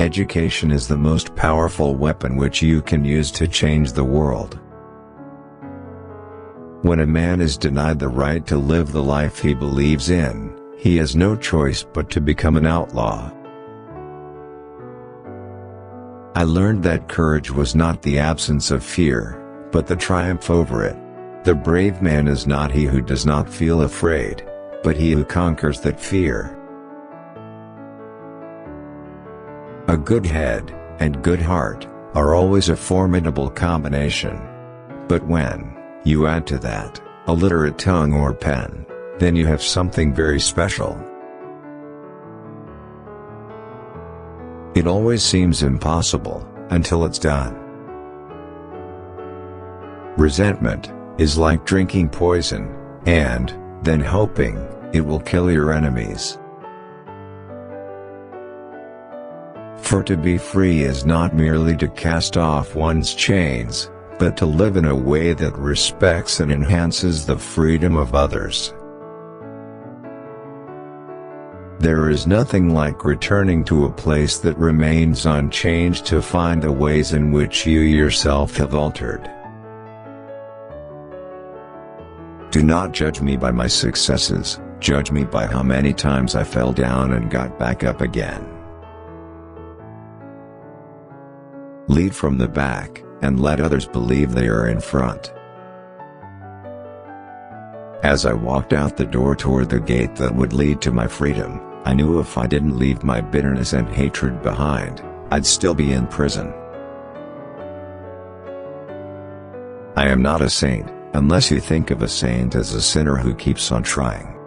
Education is the most powerful weapon which you can use to change the world. When a man is denied the right to live the life he believes in, he has no choice but to become an outlaw. I learned that courage was not the absence of fear, but the triumph over it. The brave man is not he who does not feel afraid, but he who conquers that fear. A good head and good heart are always a formidable combination. But when you add to that a literate tongue or pen, then you have something very special. It always seems impossible until it's done. Resentment is like drinking poison, and then hoping it will kill your enemies. For to be free is not merely to cast off one's chains, but to live in a way that respects and enhances the freedom of others. There is nothing like returning to a place that remains unchanged to find the ways in which you yourself have altered. Do not judge me by my successes, judge me by how many times I fell down and got back up again. Lead from the back, and let others believe they are in front. As I walked out the door toward the gate that would lead to my freedom, I knew if I didn't leave my bitterness and hatred behind, I'd still be in prison. I am not a saint, unless you think of a saint as a sinner who keeps on trying.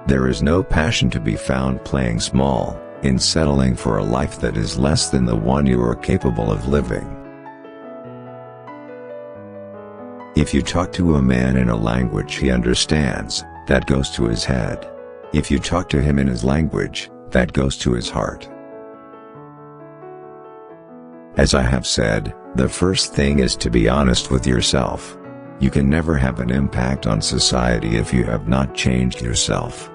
There is no passion to be found playing small, in settling for a life that is less than the one you are capable of living. If you talk to a man in a language he understands, that goes to his head. If you talk to him in his language, that goes to his heart. As I have said, the first thing is to be honest with yourself. You can never have an impact on society if you have not changed yourself.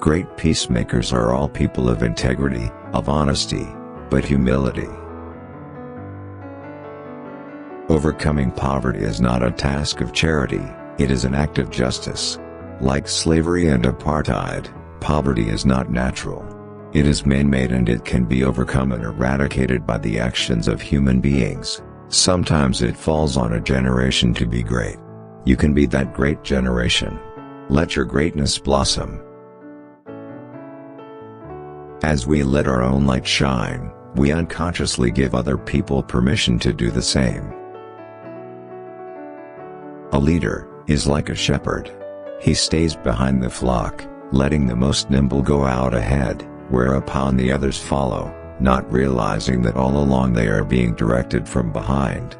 Great peacemakers are all people of integrity, of honesty, but humility. Overcoming poverty is not a task of charity, it is an act of justice. Like slavery and apartheid, poverty is not natural. It is man-made and it can be overcome and eradicated by the actions of human beings. Sometimes it falls on a generation to be great. You can be that great generation. Let your greatness blossom. As we let our own light shine, we unconsciously give other people permission to do the same. A leader is like a shepherd. He stays behind the flock, letting the most nimble go out ahead, whereupon the others follow, not realizing that all along they are being directed from behind.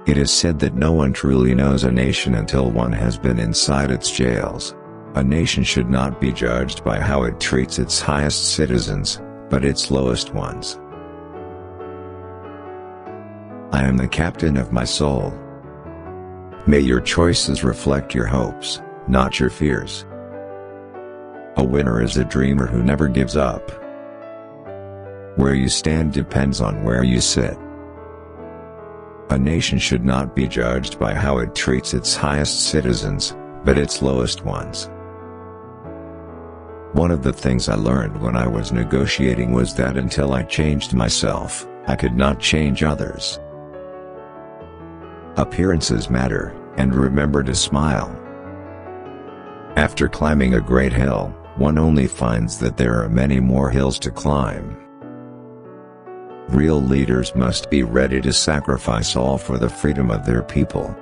It is said that no one truly knows a nation until one has been inside its jails. A nation should not be judged by how it treats its highest citizens, but its lowest ones. I am the captain of my soul. May your choices reflect your hopes, not your fears. A winner is a dreamer who never gives up. Where you stand depends on where you sit. A nation should not be judged by how it treats its highest citizens, but its lowest ones. One of the things I learned when I was negotiating was that until I changed myself, I could not change others. Appearances matter, and remember to smile. After climbing a great hill, one only finds that there are many more hills to climb. Real leaders must be ready to sacrifice all for the freedom of their people.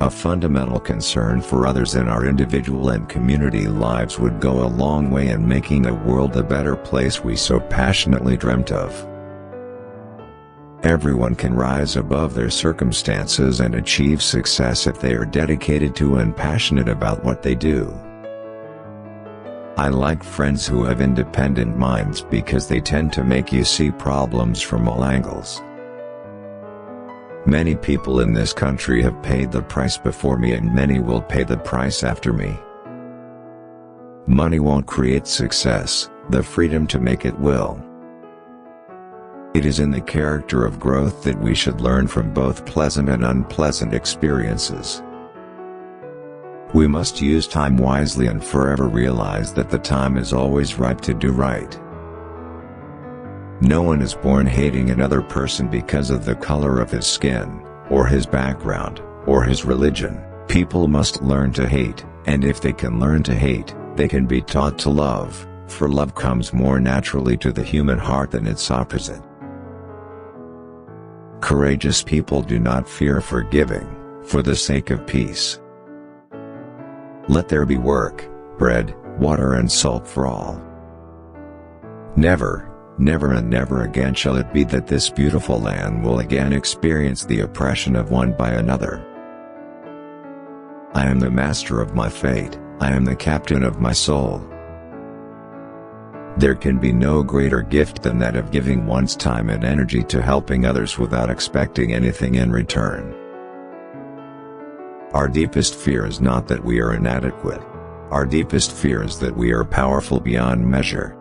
A fundamental concern for others in our individual and community lives would go a long way in making the world a better place we so passionately dreamt of. Everyone can rise above their circumstances and achieve success if they are dedicated to and passionate about what they do. I like friends who have independent minds because they tend to make you see problems from all angles. Many people in this country have paid the price before me and many will pay the price after me. Money won't create success, the freedom to make it will. It is in the character of growth that we should learn from both pleasant and unpleasant experiences. We must use time wisely and forever realize that the time is always ripe to do right. No one is born hating another person because of the color of his skin, or his background, or his religion. People must learn to hate, and if they can learn to hate, they can be taught to love, for love comes more naturally to the human heart than its opposite. Courageous people do not fear forgiving, for the sake of peace. Let there be work, bread, water and salt for all. Never, never and never again shall it be that this beautiful land will again experience the oppression of one by another. I am the master of my fate, I am the captain of my soul. There can be no greater gift than that of giving one's time and energy to helping others without expecting anything in return. Our deepest fear is not that we are inadequate. Our deepest fear is that we are powerful beyond measure.